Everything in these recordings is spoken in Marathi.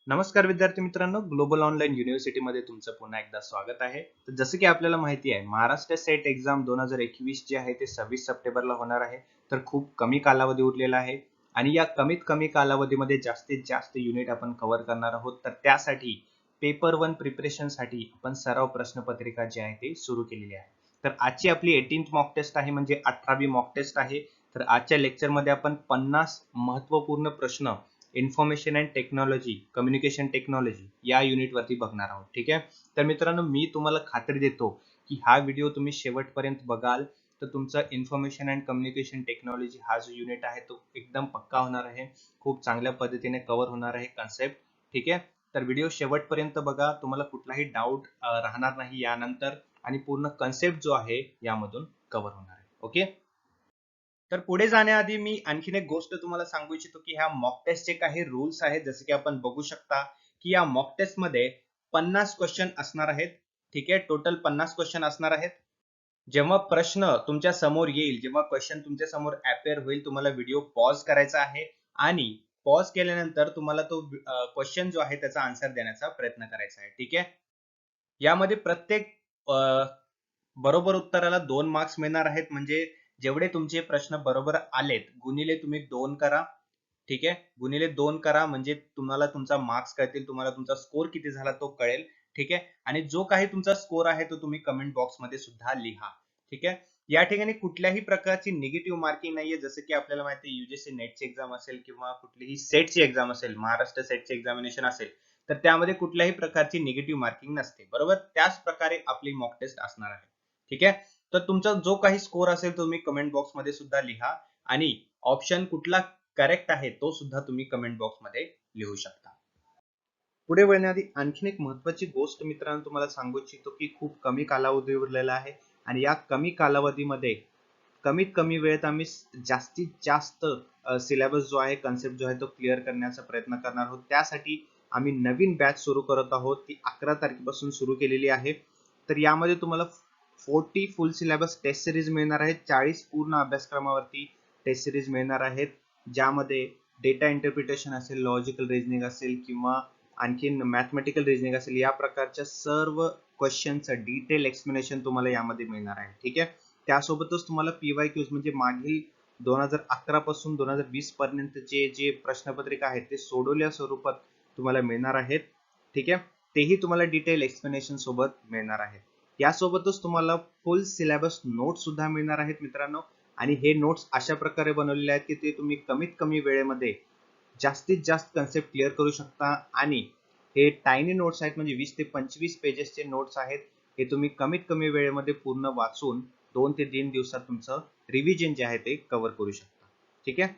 नमस्कार विद्यार्थी मित्रांनो, ग्लोबल ऑनलाईन युनिव्हर्सिटीमध्ये तुमचं पुन्हा एकदा स्वागत आहे. तर जसं की आपल्याला माहिती आहे, महाराष्ट्र सेट एक्झाम 2021 जी आहे ते 26 सप्टेंबरला होणार आहे. तर खूप कमी कालावधी उरलेला आहे आणि या कमीत कमी कालावधीमध्ये जास्तीत जास्त युनिट आपण कव्हर करणार आहोत. तर त्यासाठी पेपर 1 प्रिपरेशनसाठी आपण सराव प्रश्नपत्रिका जी आहे ते सुरू केलेली आहे. तर आजची आपली 18th मॉक टेस्ट आहे, म्हणजे 18वी मॉक टेस्ट आहे. तर आजच्या लेक्चरमध्ये आपण 50 महत्त्वपूर्ण प्रश्न information and technology, communication technology या युनिटवरती बघणार आहोत. ठीक आहे. तर मित्रांनो, मी तुम्हाला खात्री देतो की हा व्हिडिओ तुम्ही शेवटपर्यंत बघाल तर तुमचा इन्फॉर्मेशन अँड कम्युनिकेशन टेक्नॉलॉजी हा जो युनिट आहे तो एकदम पक्का होणार आहे. खूप चांगल्या पद्धतीने कव्हर होणार आहे कन्सेप्ट. ठीक आहे. तर व्हिडिओ शेवटपर्यंत बघा, तुम्हाला कुठलाही डाऊट राहणार नाही यानंतर आणि पूर्ण कन्सेप्ट जो आहे यामधून कव्हर होणार आहे. ओके. तर पुढे जाण्याआधी मी आणखीन एक गोष्ट तुम्हाला सांगू इच्छितो की ह्या मॉक टेस्टचे काही रूल्स आहेत. जसे की आपण बघू शकता की या मॉक टेस्ट मध्ये 50 क्वेश्चन असणार आहेत. ठीक आहे. टोटल 50 क्वेश्चन असणार आहेत. जेव्हा प्रश्न तुमच्या समोर येईल, जेव्हा क्वेश्चन तुमच्या समोर अपेअर होईल, तुम्हाला व्हिडिओ पॉज करायचा आहे आणि पॉज केल्यानंतर तुम्हाला तो क्वेश्चन जो आहे त्याचा आन्सर देण्याचा प्रयत्न करायचा आहे. ठीक आहे. यामध्ये प्रत्येक बरोबर उत्तराला 2 मार्क्स मिळणार आहेत. म्हणजे जेवढे तुमचे प्रश्न बरोबर आलेत गुणिले तुम्ही 2 करा. ठीक आहे. गुणिले 2 करा म्हणजे तुम्हाला तुमचा मार्क्स कळतील, तुम्हाला तुमचा स्कोर किती झाला तो कळेल. ठीक आहे. आणि जो काही तुमचा स्कोर आहे तो तुम्ही कमेंट बॉक्स मध्ये सुद्धा लिहा. ठीक आहे. या ठिकाणी कुठल्याही प्रकारची निगेटिव्ह मार्किंग नाहीये. जसं की आपल्याला माहिती आहे यूजीसी नेटची एक्झाम असेल किंवा कुठलीही सेटची एक्झाम असेल, महाराष्ट्र सेटची एक्झामिनेशन असेल, तर त्यामध्ये कुठल्याही प्रकारची निगेटिव्ह मार्किंग नसते. बरोबर. त्याच प्रकारे आपली मॉक टेस्ट असणार आहे. ठीक आहे. तर तुमचा जो काही स्कोर असेल तुम्ही कमेंट बॉक्स मध्ये सुद्धा लिहा आणि ऑप्शन कुठला करेक्ट आहे तो सुद्धा तुम्ही कमेंट बॉक्स मध्ये लिहू शकता. पुढे वळण्याआधी आणखीन एक महत्त्वाची गोष्ट मित्रांनो तुम्हाला सांगू इच्छितो की खूप कमी कालावधी उरलेला आहे आणि या कमी कालावधीमध्ये कमीत कमी वेळेत आम्ही जास्तीत जास्त सिलेबस जो आहे, कन्सेप्ट जो आहे तो क्लिअर करण्याचा प्रयत्न करणार आहोत. त्यासाठी आम्ही नवीन बॅच सुरू करत आहोत. ती 11 तारखेपासून सुरू केलेली आहे. तर यामध्ये तुम्हाला 40 फुल सिलेबस टेस्ट सिरीज मिळणार आहेत. 40 पूर्ण अभ्यासक्रमावरती टेस्ट सिरीज मिळणार आहेत, ज्यामध्ये डेटा इंटरप्रिटेशन असेल, लॉजिकल रिझनिंग असेल किंवा आणखीन मॅथमेटिकल रिझनिंग असेल, या प्रकारच्या सर्व क्वेश्चनचं डिटेल एक्सप्लेनेशन तुम्हाला यामध्ये मिळणार आहे. ठीक आहे. त्यासोबतच तुम्हाला PYQs म्हणजे मागील 2011 पासून 2020 पर्यंतचे जे प्रश्नपत्रिका आहेत ते सोडवल्या स्वरूपात तुम्हाला मिळणार आहेत. ठीक आहे. तेही तुम्हाला डिटेल एक्सप्लेनेशन सोबत मिळणार आहेत. यासोबतच तुम्हाला फुल सिलेबस नोट्स सुद्धा मिळणार आहेत मित्रांनो. आणि हे नोट्स अशा प्रकारे बनवलेले आहेत की ते तुम्ही कमीत कमी वेळेमध्ये जास्तीत जास्त कन्सेप्ट क्लिअर करू शकता. आणि हे टायनी नोट्स आहेत, म्हणजे 20 ते 25 पेजेसचे नोट्स आहेत. हे तुम्ही कमीत कमी वेळेमध्ये पूर्ण वाचून 2 ते 3 दिवसात तुमचं रिव्हिजन जे आहे ते कव्हर करू शकता. ठीक आहे.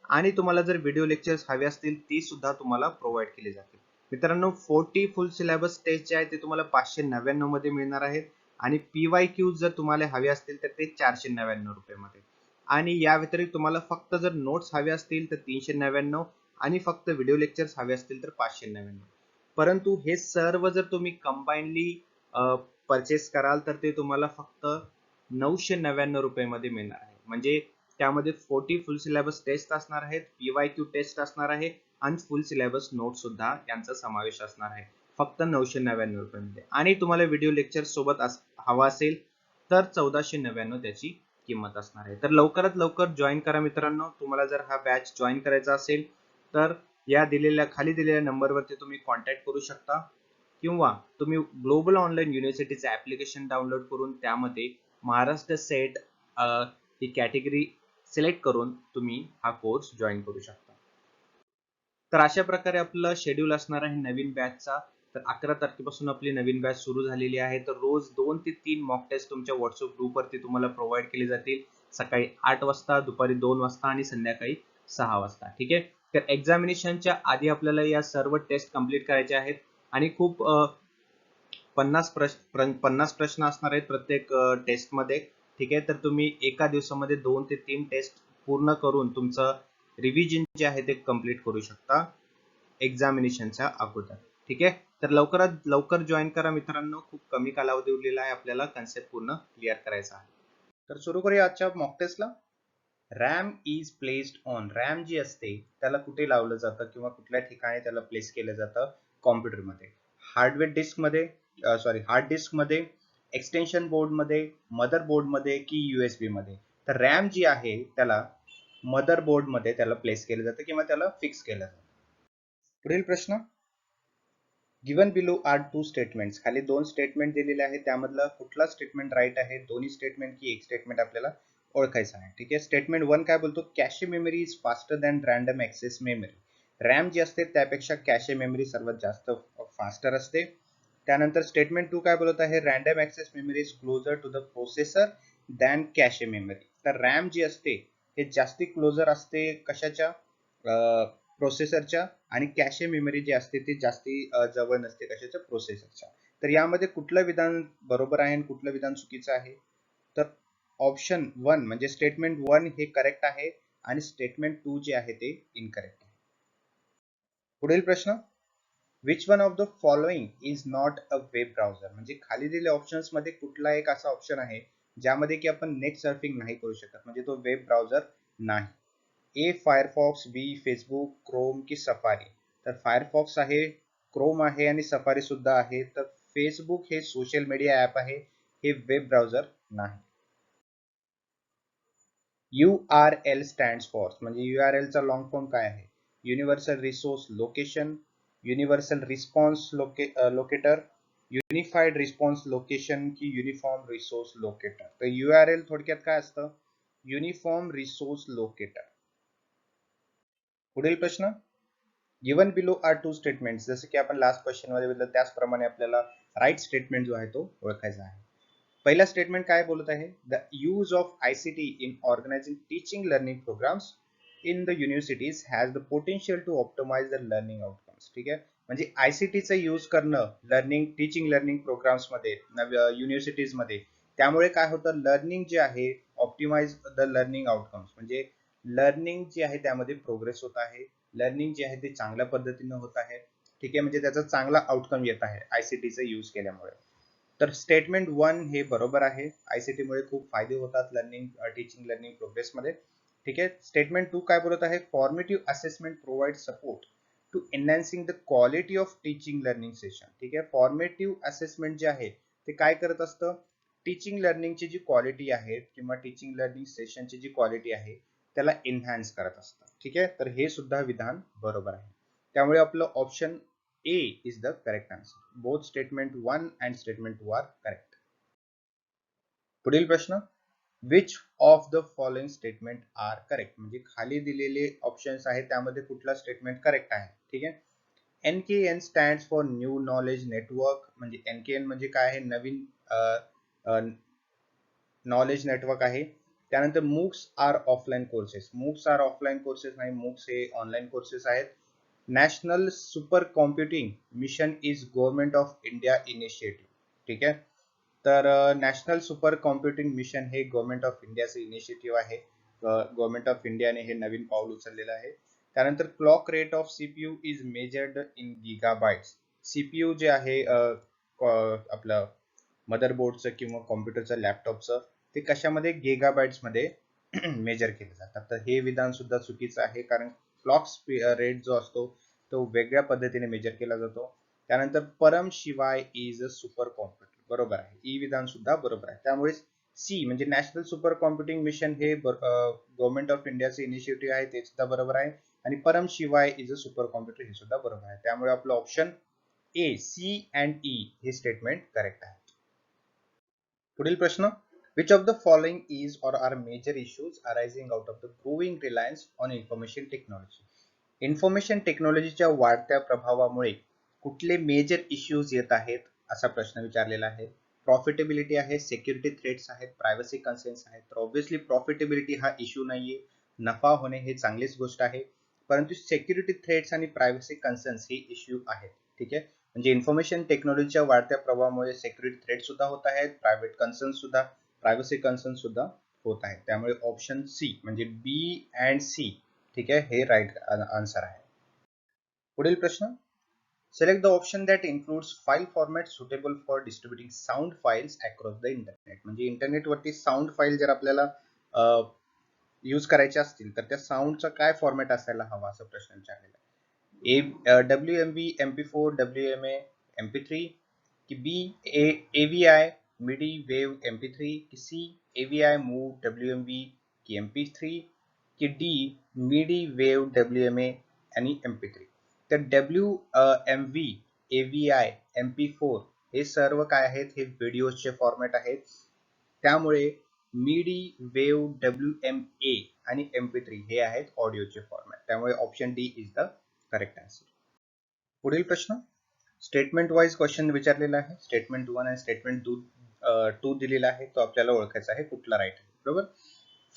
आणि तुम्हाला जर व्हिडिओ लेक्चर्स हवे असतील ती सुद्धा तुम्हाला प्रोव्हाइड केली जातील. मित्रांनो, 40 फुल सिलेबस टेस्ट जे आहे ते तुम्हाला 599 मध्ये मिळणार आहेत आणि PYQ जर तुम्हाला हवे असतील तर ते 499 रुपयामध्ये. आणि या व्यतिरिक्त तुम्हाला फक्त जर नोट्स हवे असतील तर 399 आणि फक्त व्हिडिओ लेक्चर्स हवे असतील तर 599. परंतु हे सर्व जर तुम्ही कंबाइनली परचेस कराल तर ते तुम्हाला फक्त 999 रुपयामध्ये मिळणार आहे. म्हणजे त्यामध्ये 40 फुल सिलेबस टेस्ट असणार आहेत, PYQ टेस्ट असणार आहे आणि फुल सिलेबस नोट सुद्धा यांचा समावेश असणार आहे, फक्त 999 रुपयामध्ये. आणि तुम्हाला व्हिडिओ लेक्चर सोबत हवा असेल तर 1499 त्याची किंमत असणार आहे. तर लवकरात लवकर जॉईन करा मित्रांनो. तुम्हाला जर हा बॅच जॉईन करायचा असेल तर या खाली दिलेल्या नंबरवरती तुम्ही कॉन्टॅक्ट करू शकता किंवा तुम्ही ग्लोबल ऑनलाईन युनिव्हर्सिटीचे ऍप्लिकेशन डाउनलोड करून त्यामध्ये महाराष्ट्र सेट ही कॅटेगरी सिलेक्ट करून तुम्ही हा कोर्स जॉईन करू शकता. तर अशा प्रकारे आपलं शेड्यूल असणार आहे नवीन बॅचचा. तर 11 तारखेपासून आपली नवीन बॅच सुरू झालेली आहे. तर रोज 2 ते 3 मॉक टेस्ट तुमच्या व्हॉट्सअप ग्रुपवरती तुम्हाला प्रोव्हाइड केली जातील. सकाळी 8 वाजता, दुपारी 2 वाजता आणि संध्याकाळी 6 वाजता. ठीक आहे. तर एक्झामिनेशनच्या आधी आपल्याला या सर्व टेस्ट कंप्लीट करायच्या आहेत आणि खूप 50 प्रश्न असणार आहेत प्रत्येक टेस्टमध्ये. ठीक आहे. तर तुम्ही एका दिवसामध्ये 2 ते 3 टेस्ट पूर्ण करून तुमचं रिव्हिजन जे आहे ते कंप्लीट करू शकता एक्झामिनेशनच्या अगोदर. ठीक आहे. तर लवकरात लवकर जॉईन करा मित्रांनो. खूप कमी कालावधी उरलेला आहे, आपल्याला कन्सेप्ट पूर्ण क्लिअर करायचा आहे. तर सुरू करूया आजच्या मॉक टेस्टला. RAM is placed on, RAM जी असते त्याला कुठे लावलं जातं किंवा कुठल्या ठिकाणी त्याला प्लेस केलं जातं कॉम्प्युटरमध्ये. हार्डवेअर डिस्कमध्ये, सॉरी हार्ड डिस्कमध्ये, एक्सटेन्शन बोर्डमध्ये, मदरबोर्डमध्ये की USB मध्ये. तर रॅम जी आहे त्याला मदरबोर्डमध्ये त्याला प्लेस केलं जातं किंवा त्याला फिक्स केलं जातं. पुढील प्रश्न, given below are two statements, खाली दोन स्टेटमेंट दिलेले आहेत, त्यामधलं कुठला स्टेटमेंट राईट आहे, दोन्ही स्टेटमेंट की एक स्टेटमेंट आपल्याला ओळखायचं आहे. ठीक आहे, स्टेटमेंट वन काय बोलतो, cache memory is faster than random access memory. RAM जी असते त्यापेक्षा कॅशे मेमरी सर्वात जास्त फास्टर असते. त्यानंतर स्टेटमेंट टू काय बोलत आहे, random access memory is closer to the processor than cache memory. तर रॅम जी असते हे जास्ती क्लोजर असते कशाच्या, प्रोसेसरच्या, आणि कॅशे मेमरी जी असते ती जास्ती जवळ नसते कशाच्या, प्रोसेसरच्या. तर यामध्ये कुठलं विधान बरोबर आहे आणि कुठलं विधान चुकीचं आहे, तर ऑप्शन वन म्हणजे स्टेटमेंट वन हे करेक्ट आहे आणि स्टेटमेंट टू जे आहे ते इनकरेक्ट आहे. पुढील प्रश्न, which one of the following is not a web browser, म्हणजे खाली दिलेल्या ऑप्शन्स मध्ये कुठला एक असा ऑप्शन आहे ज्यामध्ये की आपण नेट सर्फिंग नाही करू शकत, म्हणजे तो वेब ब्राउझर नाही. ए फायरफॉक्स, बी फेसबुक, क्रोम की सफारी. तर फायरफॉक्स आहे, क्रोम आहे आणि सफारी सुद्धा आहे. तर फेसबुक हे सोशल मीडिया ऍप आहे, हे वेब ब्राउझर नाही. URL स्टँड्स फॉर, म्हणजे URL चा लॉंग फॉर्म काय आहे, universal resource location, universal response locator, unified response location की युनिफॉर्म रिसोर्स लोकेटर. तर URL थोडक्यात काय असतं, युनिफॉर्म रिसोर्स लोकेटर. पुढील प्रश्न, given below are two statements, जसं की आपण लास्ट क्वेश्चन मध्ये बघितलं त्याचप्रमाणे आपल्याला राईट स्टेटमेंट जो आहे तो ओळखायचा आहे. पहिला स्टेटमेंट काय बोलत आहे, the use of ICT in organizing teaching learning programs in the universities has the potential to optimize the learning outcomes. ठीक आहे, म्हणजे ICTचा यूज करणं लर्निंग टीचिंग लर्निंग प्रोग्राम्स मध्ये युनिव्हर्सिटीज मध्ये, त्यामुळे काय होतं, लर्निंग जे आहे ऑप्टिमाइज द लर्निंग आउटकम्स, म्हणजे लर्निंग जे आहे त्यामध्ये प्रोग्रेस होत आहे, लर्निंग जे आहे ते चांगल्या पद्धतीने होत आहे. ठीक आहे, म्हणजे त्याचा चांगला आउटकम येत आहे ICTचा यूज केल्यामुळे. तर स्टेटमेंट वन हे बरोबर आहे, ICT मुळे खूप फायदे होतात लर्निंग टीचिंग लर्निंग प्रोग्रेस मध्ये. ठीक आहे, स्टेटमेंट टू काय बोलत आहे, formative assessment provide support to enhancing the quality of teaching learning session. ठीक आहे, फॉर्मेटिव्ह असेसमेंट जे आहे ते काय करत असतं, टीचिंग लर्निंगची जी क्वालिटी आहे किंवा टीचिंग लर्निंग सेशनची जी क्वालिटी आहे त्याला एनहान्स करत असतं. ठीक आहे, तर हे सुद्धा विधान बरोबर आहे. त्यामुळे आपलं option A is the correct answer. Both statement 1 and statement 2 are correct. पुढील प्रश्न, which of the following statement are correct, म्हणजे खाली दिलेले ऑप्शन्स आहेत त्यामध्ये कुठला स्टेटमेंट करेक्ट आहे. ठीक आहे, NKN stands for new knowledge network, म्हणजे NKN म्हणजे काय आहे, नवीन नॉलेज नेटवर्क आहे. त्यानंतर MOOCs are offline courses, MOOCs are offline courses नाही, MOOCs हे ऑनलाईन कोर्सेस आहेत. National super computing mission is government of India initiative. ठीक आहे, तर नॅशनल सुपर कॉम्प्युटिंग मिशन हे गव्हर्नमेंट ऑफ इंडियाचं इनिशिएटिव्ह आहे. गव्हर्नमेंट ऑफ इंडियाने हे नवीन पाऊल उचललेलं आहे. त्यानंतर clock rate of CPU is measured in gigabytes. CPU जे आहे आपलं मदरबोर्डचं किंवा कॉम्प्युटरचं लॅपटॉपचं, ते कशामध्ये, गिगाबाइट्स मध्ये मेजर केले जातात. तर हे विधान सुद्धा चुकीचं आहे, कारण क्लॉक रेट जो असतो तो वेगळ्या पद्धतीने मेजर केला जातो. त्यानंतर परम शिवाय इज अ सुपर कॉम्प्युटर, बरोबर आहे, ई विधान सुद्धा बरोबर आहे. त्यामुळे सी म्हणजे नॅशनल सुपर कॉम्प्युटिंग मिशन हे गव्हर्नमेंट ऑफ इंडियाचे इनिशिएटिव्ह आहे, ते सुद्धा बरोबर आहे. आणि परम शिवाय इज अ सुपर कॉम्प्युटर हे सुद्धा बरोबर आहे. त्यामुळे आपलं option A, C and E हे स्टेटमेंट करेक्ट आहे. पुढील प्रश्न, which of the following is or are major issues arising out of the growing reliance on information technology. Information टेक्नॉलॉजीच्या वाढत्या प्रभावामुळे कुठले मेजर इश्यूज येत आहेत असा प्रश्न विचारलेला आहे. प्रॉफिटेबिलिटी आहे, सिक्युरिटी थ्रेट्स आहेत, प्रायव्हसी कन्सर्न्स आहेत. तर ऑब्व्हियसली प्रॉफिटेबिलिटी हा इश्यू नाहीये, नफा होणे हे चांगलीच गोष्ट आहे, परंतु सिक्युरिटी थ्रेट्स आणि प्रायव्हसी कन्सर्न्स हे इश्यू आहेत. ठीक आहे, म्हणजे इन्फॉर्मेशन टेक्नॉलॉजीच्या वाढत्या प्रभावामुळे सिक्युरिटी थ्रेट सुद्धा होत आहेत, प्रायव्हेट कन्सर्न सुद्धा, प्रायव्हसी कन्सर्न सुद्धा होत आहेत. त्यामुळे ऑप्शन सी म्हणजे बी अँड सी, ठीक आहे, हे राईट आन्सर आहे. पुढील प्रश्न, select the option that includes file format suitable for distributing sound files across the internet. म्हणजे इंटरनेटवरती साऊंड फाईल जर आपल्याला यूज करायचे असतील तर त्या साऊंडचा काय फॉर्मॅट असायला हवा असा प्रश्न विचारलेला आहे. WMV, MP4, WMA, MP3 की बी AVI MIDI वेव MP3 की सी AVI मूव WMV की MP3 की डी MIDI वेव WMA आणि MP3. तर WMV, AVI, MP4 हे सर्व काय आहेत, हे व्हिडिओचे फॉर्मॅट आहेत. त्यामुळे मिडी वेव WMA आणि MP3 हे आहेत ऑडिओचे फॉर्मॅट. त्यामुळे option D is the correct answer. पुढील प्रश्न स्टेटमेंट वाइज क्वेश्चन विचारलेला आहे. स्टेटमेंट 1 आणि स्टेटमेंट 2 दिलेला आहे. तो आपल्याला ओळखायचा आहे कुठला राईट आहे. बरोबर.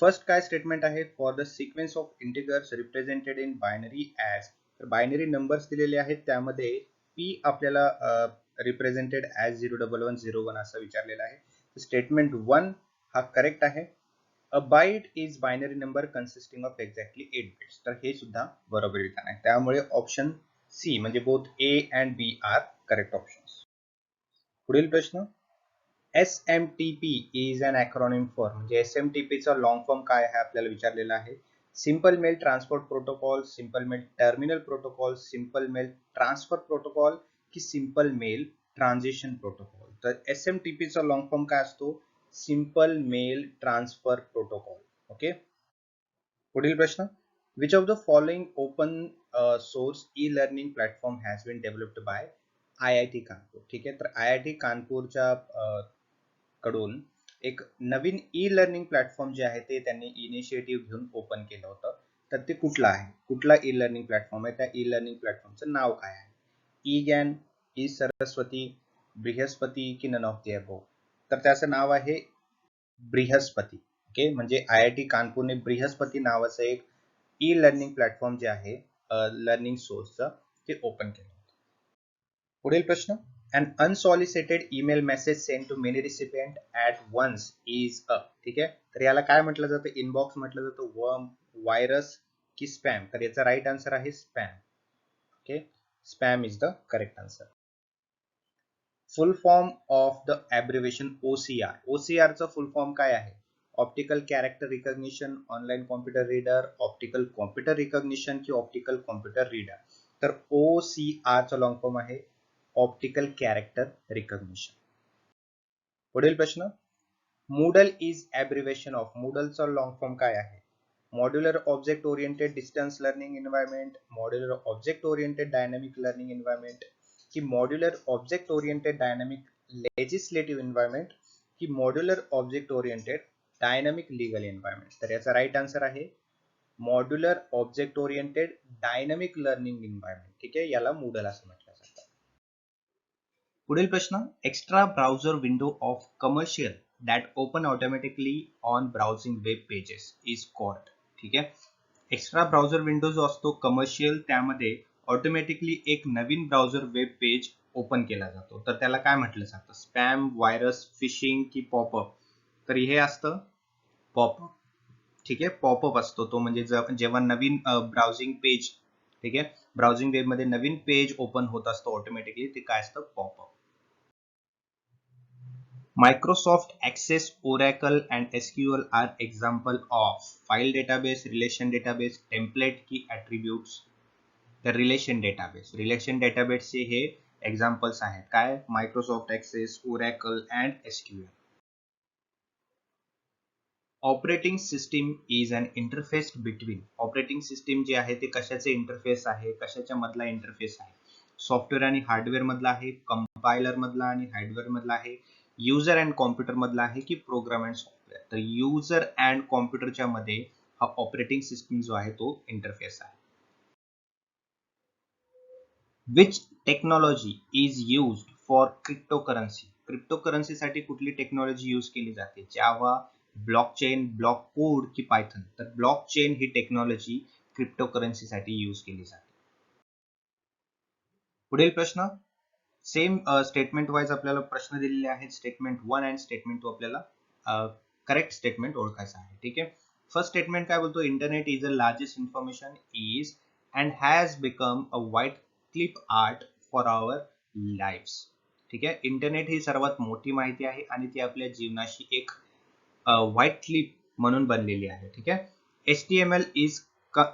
फर्स्ट काय स्टेटमेंट आहे, for the sequence of integers represented in binary as. तर बायनरी नंबर्स दिलेले आहेत, त्यामध्ये पी आपल्याला रिप्रेझेंटेड ॲज 01101 असं विचारलेलं आहे. स्टेटमेंट 1 हा करेक्ट आहे. A byte is binary number consisting of exactly 8 bits. तर हे सुद्धा बरोबर विधान आहे. त्यामुळे ऑप्शन सी म्हणजे both A and B are correct options. पुढील प्रश्न SMTP is an acronym for. म्हणजे SMTP चा लॉंग फॉर्म काय आहे आपल्याला विचारलेला आहे. Simple mail transport protocol, simple mail terminal protocol, simple mail transfer protocol की सिंपल मेल ट्रान्झिशन प्रोटोकॉल. तर SMTP चा लॉंग फॉर्म काय असतो, simple mail transfer protocol. Okay. पुढील प्रश्न which of the following open source e learning platform has been developed by IIT Kanpur. ठीक आहे. तर IIT कानपूरच्या कडून एक नवीन ई लर्निंग प्लॅटफॉर्म जे आहे ते त्यांनी इनिशिएटिव्ह घेऊन ओपन केलं होतं. तर ते कुठलं आहे, कुठला ई लर्निंग प्लॅटफॉर्म आहे, त्या ई लर्निंग प्लॅटफॉर्मचं नाव काय आहे. ई ज्ञान, ई सरस्वती, बृहस्पती की नन ऑफ द अबोव. तर त्याचं नाव आहे बृहस्पती. ओके. म्हणजे IIT कानपूरने बृहस्पती नावाचं एक ई लर्निंग प्लॅटफॉर्म जे आहे लर्निंग सोर्सचं ते ओपन केलं. पुढील प्रश्न an unsolicited email message sent to many recipient at once is a. ठीक आहे. तर याला काय म्हटलं जातं, इनबॉक्स म्हटलं जातं, वर्म, व्हायरस की स्पॅम. तर याचा राईट आन्सर आहे spam. Okay. Spam is the correct answer. Full form of the abbreviation OCR. OCR चा फुल फॉर्म काय आहे, optical character recognition, online computer reader, optical computer recognition की ऑप्टिकल कॉम्प्युटर रीडर. तर OCR चा लॉंग फॉर्म आहे ऑप्टिकल कॅरेक्टर रिकॉग्निशन. पुढील प्रश्न मूडल इज ॲब्रिव्हिएशन ऑफ. मूडलचा लॉंग फॉर्म काय आहे, modular object oriented distance learning environment, modular object oriented dynamic learning environment की modular object oriented dynamic legislative environment की modular object oriented dynamic legal environment. तर याचा राईट आन्सर आहे modular object oriented dynamic learning environment. ठीक आहे. याला मूडल असं म्हटलं जातं. पुढील प्रश्न extra browser window of commercial that open automatically on browsing web pages is called. ठीक आहे. एक्स्ट्रा ब्राउझर विंडो जो असतो कमर्शियल, त्यामध्ये ऑटोमॅटिकली एक नवीन ब्राउझर वेब पेज ओपन केला जातो. तर त्याला काय म्हटलं जातं, स्पॅम, व्हायरस, फिशिंग की पॉपअप. तर हे असतं पॉपअप. ठीक आहे. पॉपअप असतो तो, म्हणजे जेव्हा नवीन ब्राउझिंग पेज, ठीक आहे, ब्राउझिंग वेब मध्ये नवीन पेज ओपन होत असतो ऑटोमॅटिकली, ते काय असतं, popup. Microsoft Access, Oracle and SQL are example of file database, relation database, template की attributes. तर रिलेशन डेटाबेस, रिलेशन डेटाबेस चे हे एक्झाम्पल्स आहेत. काय, Microsoft Access, Oracle and SQL. Operating system is an interface between. Operating system जे आहे ते कशाचे इंटरफेस आहे, कशाच्या मधला इंटरफेस आहे, सॉफ्टवेअर आणि हार्डवेअर मधला आहे, कंपायलर मधला आणि हार्डवेअर मधला आहे, युजर अँड कॉम्प्युटर मधला आहे की प्रोग्राम अँड सॉफ्टवेअर. तर युजर अँड कॉम्प्युटरच्या मध्ये हा ऑपरेटिंग सिस्टीम जो आहे तो इंटरफेस आहे. Which technology is used for cryptocurrency. क्रिप्टोकरन्सीसाठी कुठली टेक्नॉलॉजी यूज केली जाते, जावा, ब्लॉकचेन, ब्लॉक कोड की पायथन. तर ब्लॉकचेन ही टेक्नॉलॉजी क्रिप्टोकरन्सीसाठी यूज केली जाते. पुढील प्रश्न सेम स्टेटमेंट वाईज आपल्याला प्रश्न दिलेले आहेत. स्टेटमेंट 1 आणि स्टेटमेंट 2 आपल्याला करेक्ट स्टेटमेंट ओळखायचं आहे. ठीक आहे. फर्स्ट स्टेटमेंट काय बोलतो, internet is the largest information is and has become a white clip art for our lifes. ठीक आहे. इंटरनेट ही सर्वात मोठी माहिती आहे आणि ती आपल्या जीवनाशी एक व्हाईट क्लिप म्हणून बनलेली आहे. ठीक आहे. HTML is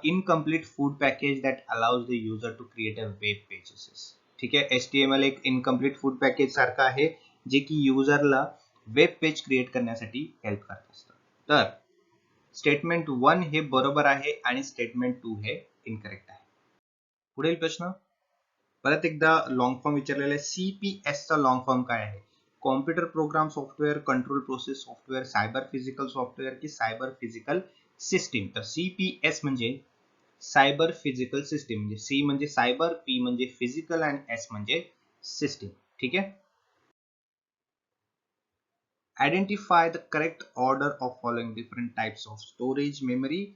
incomplete food package that allows the user to create a web pages. ठीक आहे, HTML एक इनकम्प्लीट फूड पॅकेज सारखा आहे जे की युजरला वेब पेज क्रिएट करण्यासाठी हेल्प करत असतं. तर स्टेटमेंट 1 हे बरोबर आहे आणि स्टेटमेंट 2 हे इनकरेक्ट आहे. पुढील प्रश्न परत एकदा लॉंग फॉर्म विचारलेला आहे. CPS चा लॉंग फॉर्म काय आहे? Computer program software, control process software, cyber physical software की सायबर फिजिकल सिस्टीम. तर CPS म्हणजे सायबर फिजिकल सिस्टीम. म्हणजे सी म्हणजे सायबर, पी म्हणजे फिजिकल आणि एस म्हणजे सिस्टीम. ठीक आहे. Identify the correct order of following different types of storage memory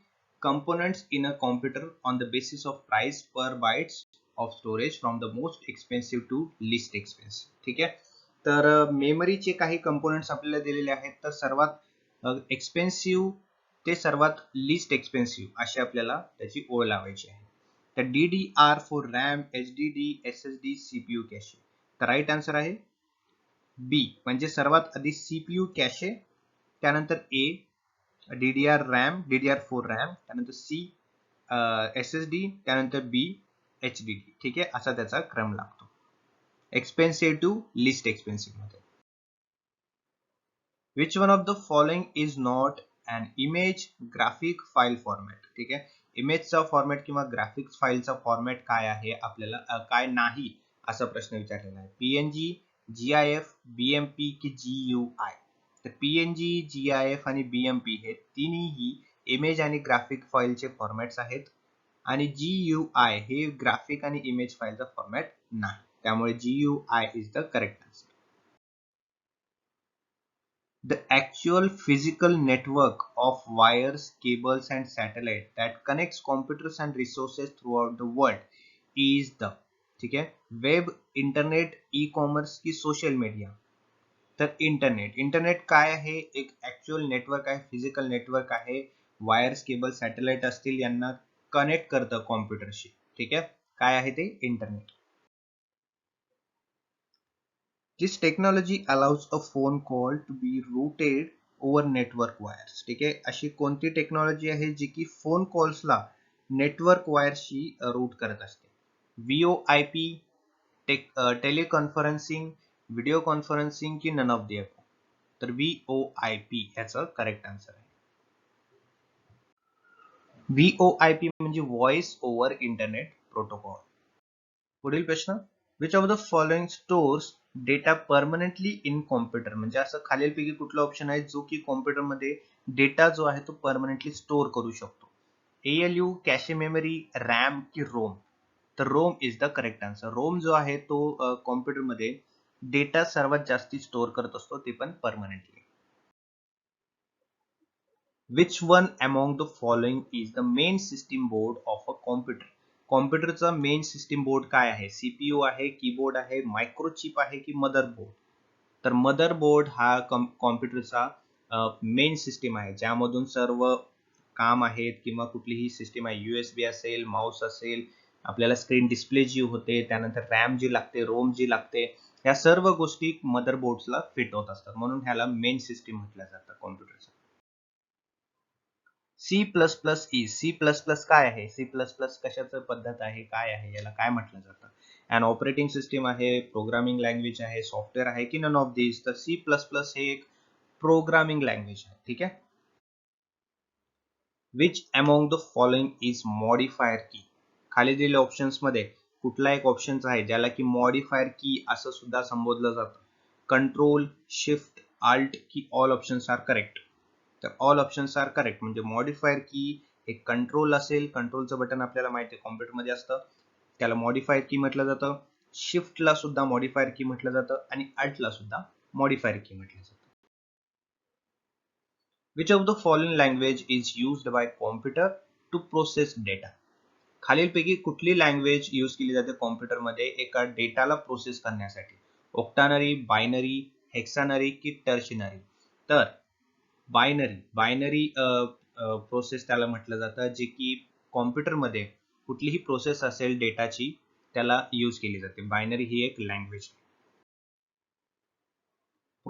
components in a computer on the basis of price per bytes of storage from the most expensive to least expensive. ठीक आहे. तर मेमरीचे काही कंपोनेंट्स आपल्याला दिलेले आहेत. तर सर्वात एक्सपेन्सिव्ह ते सर्वात लिस्ट एक्सपेन्सिव्ह अशी आपल्याला त्याची ओळ लावायची आहे. तर DDR for RAM, HDD, SSD, CPU cache. तर राईट आन्सर आहे बी म्हणजे सर्वात आधी CPU कॅशे, त्यानंतर ए DDR रॅम, DDR4 रॅम, त्यानंतर सी SSD, त्यानंतर बी HDD. ठीक आहे, असा त्याचा क्रम लागतो एक्सपेन्सिव्ह टू लिस्ट एक्सपेन्सिव्ह मध्ये. Which one of the following is not an image graphic file format. ठीक आहे, इमेजचा फॉर्मॅट किंवा ग्राफिक्स फाईलचा फॉर्मॅट काय आहे आपल्याला काय नाही असा प्रश्न विचारलेला आहे. PNG, GIF, BMP की GUI. तर PNG, GIF आणि BMP हे तिन्ही इमेज आणि ग्राफिक फाईलचे फॉर्मॅट्स आहेत आणि GUI हे ग्राफिक आणि इमेज फाईलचा फॉर्मॅट नाही. त्यामुळे GUI is the correct answer. The actual physical network of wires, cables and satellite that connects computers and resources throughout the world is the. ठीक है, वेब, इंटरनेट, ई कॉमर्स की सोशल मीडिया. तर इंटरनेट काय आहे? एक ऍक्च्युअल नेटवर्क आहे, फिजिकल नेटवर्क आहे. वायर्स, केबल, सॅटेलाइट असतील यांना कनेक्ट करतं कॉम्प्युटरशी. ठीक आहे, काय आहे ते? Internet. This technology allows a phone call to be routed over network wires. ठीक आहे, अशी कोणती टेक्नॉलॉजी आहे जी की फोन कॉल्सला नेटवर्क वायरशी रूट करत असते? VoIP, टेलिकॉन्फरन्सिंग, व्हिडिओ कॉन्फरन्सिंग की नन ऑफ द अबव. तर VoIP याचं करेक्ट आन्सर आहे. VoIP म्हणजे व्हॉइस ओव्हर इंटरनेट प्रोटोकॉल. पुढील प्रश्न, which of the following stores data permanently in computer. म्हणजे असं खालीलपैकी कुठला ऑप्शन आहे जो की कॉम्प्युटरमध्ये डेटा जो आहे तो परमनंटली स्टोअर करू शकतो? ALU, कॅशे मेमरी, रॅम की रोम. तर ROM is the correct answer. ROM जो आहे तो कॉम्प्युटरमध्ये डेटा सर्वात जास्ती स्टोअर करत असतो, ते पण permanently. Which one among the following is the main system board of a computer? कॉम्प्युटरचा मेन सिस्टीम बोर्ड काय आहे? CPU आहे, कीबोर्ड आहे, मायक्रोचिप आहे की मदरबोर्ड. तर मदरबोर्ड हा कॉम्प्युटरचा मेन सिस्टीम आहे ज्यामधून सर्व काम आहेत किंवा कुठलीही सिस्टीम आहे, USB असेल, माऊस असेल, आपल्याला स्क्रीन डिस्प्ले जी होते, त्यानंतर रॅम जी लागते, रोम जी लागते, या सर्व गोष्टी मदरबोर्डला फिट होत असतात, म्हणून ह्याला मेन सिस्टीम म्हटलं जातं कॉम्प्युटरचं. C++ काय आहे? C++ कशाचं पद्धत आहे, काय आहे, याला काय म्हटलं जातं? अँड ऑपरेटिंग सिस्टीम आहे, प्रोग्रामिंग लँग्वेज आहे, सॉफ्टवेअर आहे की नन ऑफ दीज? तर C++ हे एक प्रोग्रामिंग लँग्वेज आहे. ठीक आहे. Which among the following is modifier की. खाली दिलेल्या ऑप्शन्स मध्ये कुठला एक ऑप्शन आहे ज्याला की मॉडिफायर की असं सुद्धा संबोधलं जातं? कंट्रोल, शिफ्ट, आल्ट की ऑल ऑप्शन्स आर करेक्ट. तर ऑल ऑप्शन्स आर करेक्ट. म्हणजे मॉडिफायर की एक कंट्रोल असेल, कंट्रोलचं बटन आपल्याला माहिती आहे कॉम्प्युटरमध्ये असतं, त्याला मॉडिफायर की म्हटलं जातं. शिफ्टला सुद्धा मॉडिफायर की म्हटलं जातं आणि अल्टला सुद्धा मॉडिफायर की म्हटलं जातं. Which of the following language is used by computer to process data? खालीलपैकी कुठली लँग्वेज यूज केली जाते कॉम्प्युटरमध्ये एका डेटाला प्रोसेस करण्यासाठी? ऑक्टानरी, बायनरी, हेक्सानरी की टर्शिनरी. तर बायनरी प्रोसेस त्याला म्हटलं जातं, जे की कॉम्प्युटरमध्ये कुठलीही प्रोसेस असेल डेटाची त्याला यूज केली जाते. बायनरी ही एक language.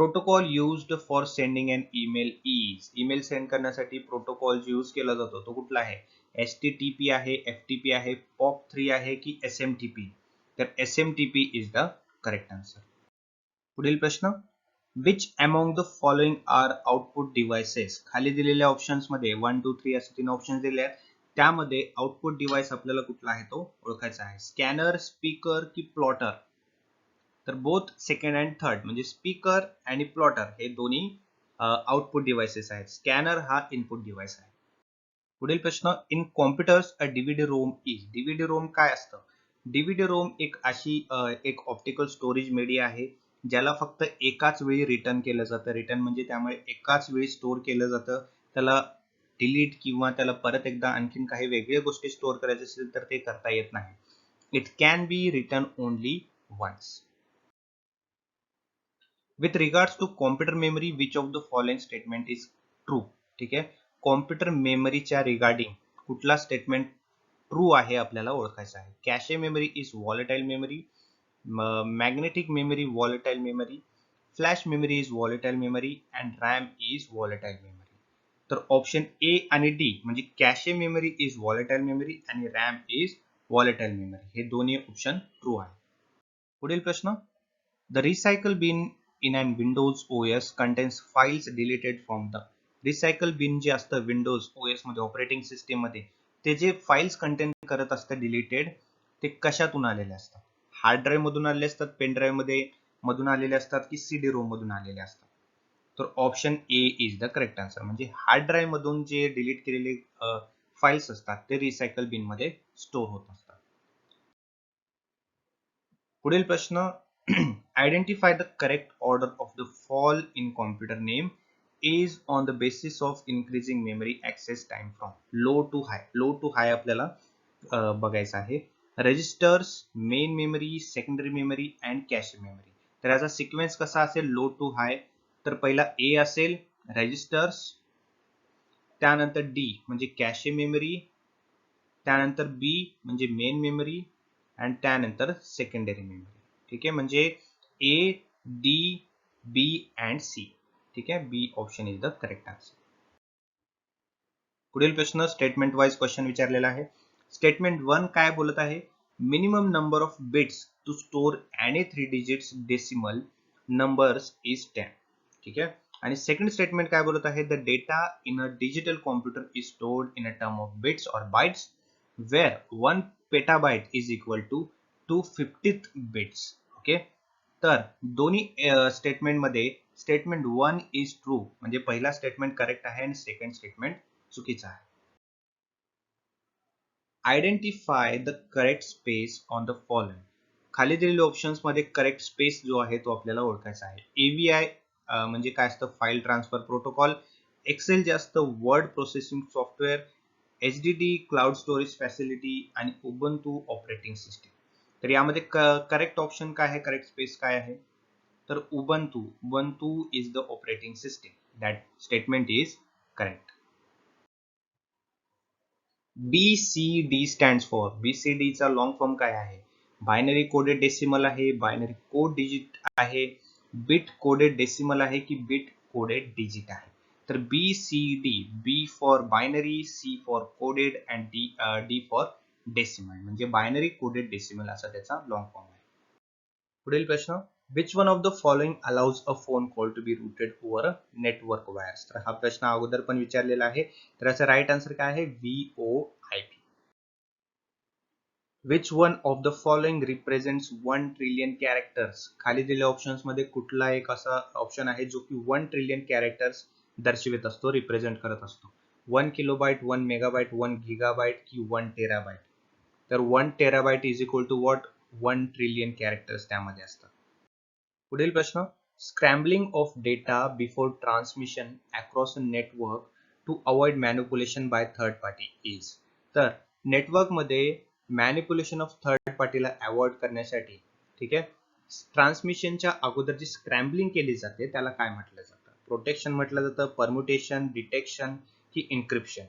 Protocol used for sending an email is, email send करण्यासाठी प्रोटोकॉल यूज केला जातो तो कुठला आहे? HTTP आहे, FTP आहे, POP3 आहे की SMTP? तर SMTP is the correct answer. पुढील प्रश्न, which among the following are output devices? खाली दिलेल्या ऑप्शन्स मध्ये 1 2 3 असे 3 ऑप्शन्स दिले आहेत. त्यामध्ये आउटपुट डिव्हाइस आपल्याला कुठला आहे तो ओळखायचा आहे. स्कॅनर, स्पीकर की प्लॉटर? तर बोथ सेकंड अँड थर्ड म्हणजे स्पीकर आणि प्लॉटर हे दोन्ही आउटपुट डिव्हाइसेस आहेत. स्कॅनर हा इनपुट डिव्हाइस आहे. पुढील प्रश्न, in computers a DVD ROM is, DVD ROM काय असतं? डीव्हीडी रोम एक अशी एक ऑप्टिकल स्टोरेज मीडिया आहे ज्याला फक्त एकाच वेळी रिटर्न केलं जातं. रिटर्न म्हणजे त्यामुळे एकाच वेळी स्टोअर केलं जातं. त्याला डिलीट किंवा त्याला परत एकदा आणखीन काही वेगळ्या गोष्टी स्टोअर करायचे असेल तर ते करता येत नाही. It can be written only once. With regards to computer memory which of the following statement is true? ठीक आहे, कॉम्प्युटर मेमरीच्या रिगार्डिंग कुठला स्टेटमेंट ट्रू आहे आपल्याला ओळखायचं आहे. Cache memory is volatile memory, magnetic memory volatile memory, flash memory is volatile memory and RAM is volatile memory. तर ऑप्शन ए आणि डी म्हणजे cache memory is volatile memory आणि रॅम इज वॉलेटाइल मेमरी हे दोन्ही ऑप्शन ट्रू आहे. पुढील प्रश्न, the recycle bin in an Windows OS contains files deleted from the, recycle bin जे असतं विंडोज ओएस मध्ये ऑपरेटिंग सिस्टीम मध्ये ते जे फाइल्स कंटेन करत असतं डिलीटेड ते कशातून आलेले असतात? हार्ड ड्राईव्ह मधून आलेले असतात, पेन ड्राईव्ह मध्ये मधून आलेले असतात की CD रोम मधून आलेले असतात? तर option A is the correct answer म्हणजे हार्ड ड्राईव्ह मधून जे डिलीट केलेले फाइल्स असतात ते रिसायकल बिन मध्ये स्टोअर होत असतात. पुढील प्रश्न, identify the correct order of the fall in computer name is on the basis of increasing memory access time from low to high. Low to high आपल्याला बघायचं आहे. Registers, main memory, secondary memory and cache memory. तर याचा सिक्वेन्स कसा असेल लो टू हाय? तर पहिला ए असेल रजिस्टर्स, त्यानंतर डी म्हणजे कॅशे मेमरी, त्यानंतर बी म्हणजे मेन मेमरी आणि त्यानंतर सेकंडरी मेमरी. ठीक आहे, म्हणजे A, D, B and C. ठीक आहे, B option is the correct answer. पुढील प्रश्न स्टेटमेंट वाइज क्वेश्चन विचारलेला आहे. स्टेटमेंट 1 काय बोलत आहे? Minimum number of bits to store any 3 digits decimal numbers is 10. ठीक आहे, आणि सेकंड स्टेटमेंट काय बोलत आहे? The data in a digital computer is stored in a term of bits or bytes where 1 petabyte is equal to 250th bits. Okay, तर दोन्ही स्टेटमेंट मध्ये स्टेटमेंट 1 इज ट्रू म्हणजे पहिला स्टेटमेंट करेक्ट आहे आणि सेकंड स्टेटमेंट चुकीचा आहे. Identify the correct space on the following. खाली दिलेल्या ऑप्शन्स मध्ये करेक्ट स्पेस जो आहे तो आपल्याला ओळखायचा आहे. AVI म्हणजे काय असतं? File transfer protocol. एक्सेल जे असतं word processing software. HDD cloud storage facility आणि उबंतू ऑपरेटिंग सिस्टीम. तर यामध्ये करेक्ट ऑप्शन काय आहे? करेक्ट स्पेस काय आहे? तर Ubuntu. Ubuntu is the operating system. That statement is correct. BCD stands for. BCD चा लॉंग फॉर्म काय आहे? बायनरी कोडेड डेसिमल आहे, बायनरी कोड डिजिट आहे, बिट कोडेड डेसिमल आहे की बिट कोडेड डिजिट आहे? तर BCD, B for binary, C for coded and D for decimal म्हणजे बायनरी कोडेड डेसिमल असा त्याचा लॉंग फॉर्म आहे. पुढील प्रश्न, which one of the following allows a phone call to be routed over a network wires? तर हा प्रश्न अगोदर पण विचारलेला आहे. तर याचा राईट आन्सर काय आहे? VoIP. Which one of the following represents 1 trillion characters? खाली दिलेल्या ऑप्शन्स मध्ये कुठला एक असा ऑप्शन आहे जो की 1 ट्रिलियन कॅरेक्टर्स दर्शवित असतो, रिप्रेझेंट करत असतो? 1 किलोबाइट, 1 मेगाबाइट, 1 गिगाबाइट की 1 टेराबाइट? तर 1 terabyte is equal to what? 1 trillion characters त्यामध्ये असतात. पुढील प्रश्न, scrambling of data before transmission across a network to avoid manipulation by third party is. तर नेटवर्कमध्ये मॅनिप्युलेशन ऑफ थर्ड पार्टीला अवॉइड करण्यासाठी, ठीक आहे, ट्रान्समिशनच्या अगोदर जी स्क्रॅम्बलिंग केली जाते त्याला काय म्हटलं जातं? प्रोटेक्शन म्हटलं जातं, परम्युटेशन, डिटेक्शन की इन्क्रिप्शन?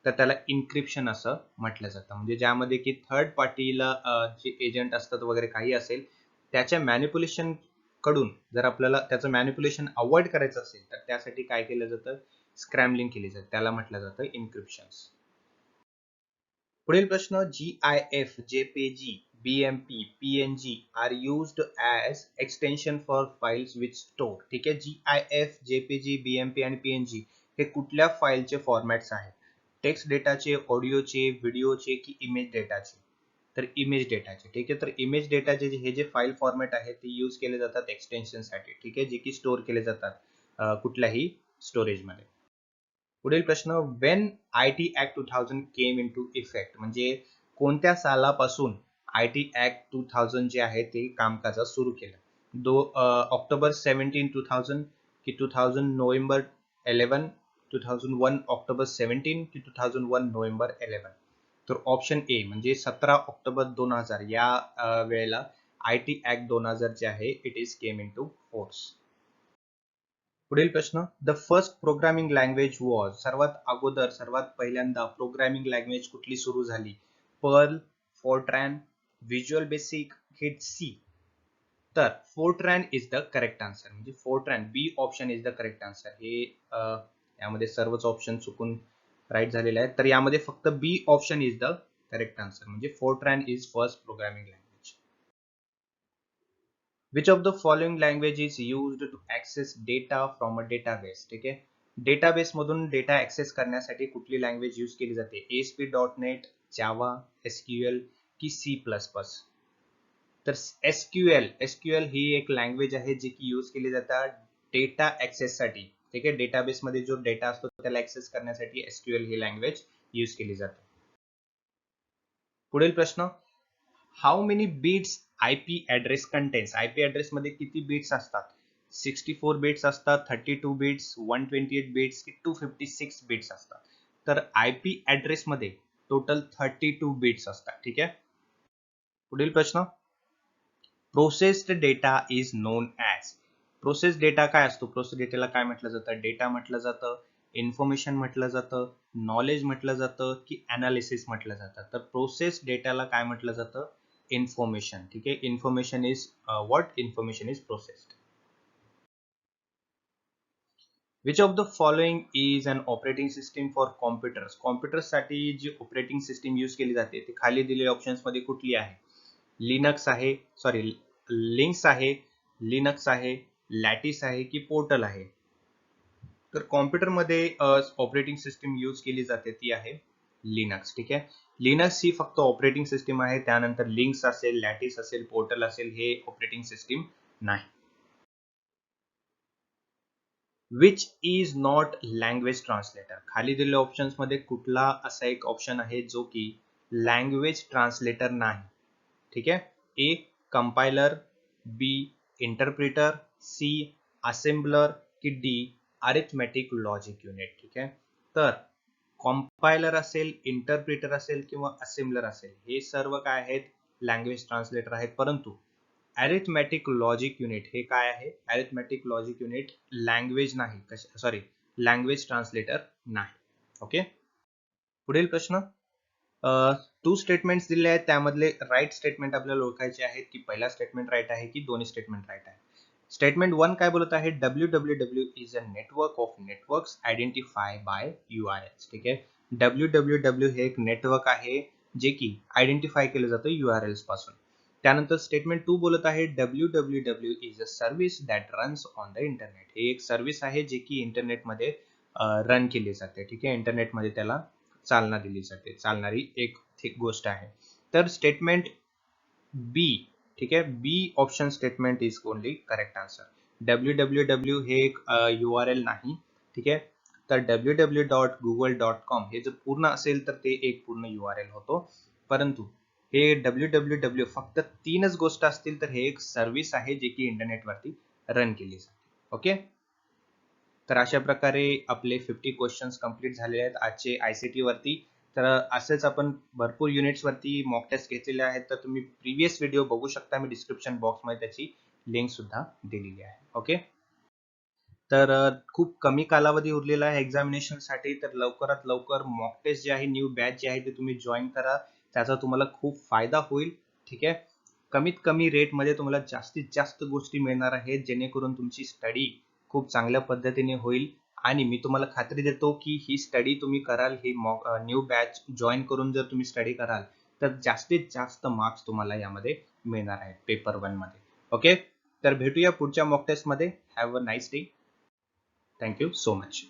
तर त्याला इन्क्रिप्शन असं म्हटलं जातं. म्हणजे ज्यामध्ये की थर्ड पार्टीला जे एजंट असतात वगैरे काही असेल त्याच्या मॅनिप्युलेशन कडून जर आपल्याला त्याचं मॅनिप्युलेशन अवॉइड करायचं असेल तर त्यासाठी काय केलं जातं, स्क्रॅम्बलिंग केली जाते, त्याला म्हटलं जातं इन्क्रिप्शन. पुढील प्रश्न, GIF, JPG, BMP, PNG are used as extension for files which store. ठीक आहे, GIF, JPG, BMP आणि PNG हे कुठल्या फाईलचे फॉर्मॅट्स आहेत? टेक्स्ट डेटाचे, ऑडिओचे, व्हिडिओचे की इमेज डेटाचे? तर इमेज डेटाचे. ठीक आहे, तर इमेज डेटाचे हे जे फाईल फॉर्मॅट आहेत ते यूज केले जातात एक्सटेन्शन साठी. ठीक आहे, जे की स्टोअर केले जातात कुठल्याही स्टोरेजमध्ये. पुढील प्रश्न, when IT Act 2000 came in to effect, म्हणजे कोणत्या सालापासून IT Act 2000 जे आहे ते कामकाजात सुरू केलं? ऑक्टोबर 17 2000 की 2000 नोव्हेंबर 11, 2001 ऑक्टोबर 17 की 2001 नोव्हेंबर 11? तर ऑप्शन ए म्हणजे 17 ऑक्टोबर 2000 या वेळेला IT Act 2000 जे आहे it is came in to force. पुढील प्रश्न, the first programming language was, सर्वात अगोदर सर्वात पहिल्यांदा प्रोग्रामिंग लँग्वेज कुठली सुरू झाली? पर्ल, फोर्ट्रॅन, व्हिज्युअल बेसिक की सी? तर Fortran is the correct answer, म्हणजे Fortran, B option is the correct answer. हे यामध्ये सर्वच ऑप्शन चुकून राईट झालेले आहेत, तर यामध्ये फक्त B option is the correct answer, म्हणजे Fortran is first programming language. Which of the following language is used to access data from a database? ठीक आहे, डेटाबेस मधून डेटा ऍक्सेस करण्यासाठी कुठली लँग्वेज यूज केली जाते? ASP.NET, जावा, SQL की C++? तर SQL ही एक लँग्वेज आहे जी की यूज केली जातात डेटा ऍक्सेस साठी. ठीक आहे, डेटाबेस मध्ये जो डेटा असतो त्याला ऍक्सेस करण्यासाठी SQL ही लँग्वेज यूज केली जाते. पुढील प्रश्न, how many bits IP address contains? IP address मध्ये किती बीट्स असतात? 64 बीट्स असतात, 32 बीट्स, 128 बीट्स की 256 बीट्स असतात? तर IP ऍड्रेस मध्ये टोटल 32 बीट्स असतात. ठीक आहे. पुढील प्रश्न, processed data is non as. Process data काय असतो? प्रोसेस डेटाला काय म्हटलं जातं? डेटा म्हटलं जातं, इन्फॉर्मेशन म्हटलं जातं, नॉलेज म्हटलं जातं की अनालिसिस म्हटलं जातं? तर प्रोसेस डेटाला काय म्हटलं जातं? इन्फॉर्मेशन. ठीक आहे, information is what? Information is processed. Which of the following is an operating system for computers? कॉम्प्युटर्ससाठी जी ऑपरेटिंग सिस्टीम यूज केली जाते ते खाली दिलेल्या ऑप्शन्स मध्ये कुठली आहे? लिनक्स आहे, सॉरी, लिंक्स आहे, लिनक्स आहे, लॅटिस आहे की पोर्टल आहे? तर कॉम्प्युटरमध्ये ऑपरेटिंग सिस्टीम यूज केली जाते ती आहे लिनक्स. ठीक आहे, लिनक्स ही फक्त ऑपरेटिंग सिस्टीम आहे, त्यानंतर लिंक्स असेल, लॅटिस असेल, पोर्टल असेल हे ऑपरेटिंग सिस्टीम नाही. Which is not language translator? खाली दिलेल्या ऑप्शन्स मध्ये कुठला असा एक ऑप्शन आहे जो की लँग्वेज ट्रान्सलेटर नाही? ठीक आहे, ए कंपायलर, बी इंटरप्रिटर, सी असेंबलर की डी अरिथमेटिक लॉजिक युनिट? ठीक आहे, तर कंपायलर असेल, इंटरप्रिटर असेल किंवा असेंबलर असेल हे सर्व काय आहेत? लँग्वेज ट्रान्सलेटर आहेत, परंतु अरिथमेटिक लॉजिक युनिट हे काय आहे? अरिथमेटिक लॉजिक युनिट लँग्वेज नाही, सॉरी, लँग्वेज ट्रान्सलेटर नाही. ओके. पुढील प्रश्न, टू स्टेटमेंट्स दिले आहेत, त्यामधले राईट स्टेटमेंट आपल्याला ओळखायचे आहेत की पहिला स्टेटमेंट राईट आहे की दोन्ही स्टेटमेंट राईट आहे? स्टेटमेंट 1 काय बोलत आहे? www is a network of networks identify by URLs. ठीक आहे, www हे एक नेटवर्क आहे जे की आयडेंटिफाय केलं जातं URLs पासून. त्यानंतर स्टेटमेंट 2 बोलत आहे www is a service that runs on the internet. हे एक सर्व्हिस आहे जे की इंटरनेटमध्ये रन केली जाते. ठीक आहे, इंटरनेटमध्ये त्याला चालना दिली जाते, चालणारी एक गोष्ट आहे. तर स्टेटमेंट बी, ठीक आहे, B option statement is only correct answer. www हे एक URL नाही. ठीक आहे, तर www.google.com हे जर पूर्ण असेल तर ते एक पूर्ण URL होतो, परंतु हे www फक्त तीनच गोष्ट असतील तर हे एक सर्व्हिस आहे जे की इंटरनेटवरती रन केली जाते. ओके, तर अशा प्रकारे आपले 50 क्वेश्चन्स कंप्लीट झालेले आहेत आजचे ICT वरती. तर असेच आपण भरपूर युनिट्स वरती मॉक टेस्ट घेतलेले आहेत, तर तुम्ही प्रिव्हियस व्हिडिओ बघू शकता, मी डिस्क्रिप्शन बॉक्स मध्ये त्याची लिंक सुद्धा दिलेली आहे. ओके, तर खूप कमी कालावधी उरलेला आहे एक्झामिनेशन साठी, तर लवकरात लवकर मॉक टेस्ट जे आहे, न्यू बॅच जे आहे ते तुम्ही जॉईन करा, त्याचा तुम्हाला खूप फायदा होईल. ठीक आहे, कमीत कमी रेटमध्ये तुम्हाला जास्तीत जास्त गोष्टी मिळणार आहेत, जेणेकरून तुमची स्टडी खूप चांगल्या पद्धतीने होईल. आणि मी तुम्हाला खात्री देतो की ही स्टडी तुम्ही कराल, ही न्यू बॅच जॉईन करून जर तुम्ही स्टडी कराल तर जास्तीत जास्त मार्क्स तुम्हाला यामध्ये मिळणार आहेत पेपर 1 मध्ये. ओके, तर भेटूया पुढच्या मॉक टेस्ट मध्ये. Have a nice day. Thank you so much.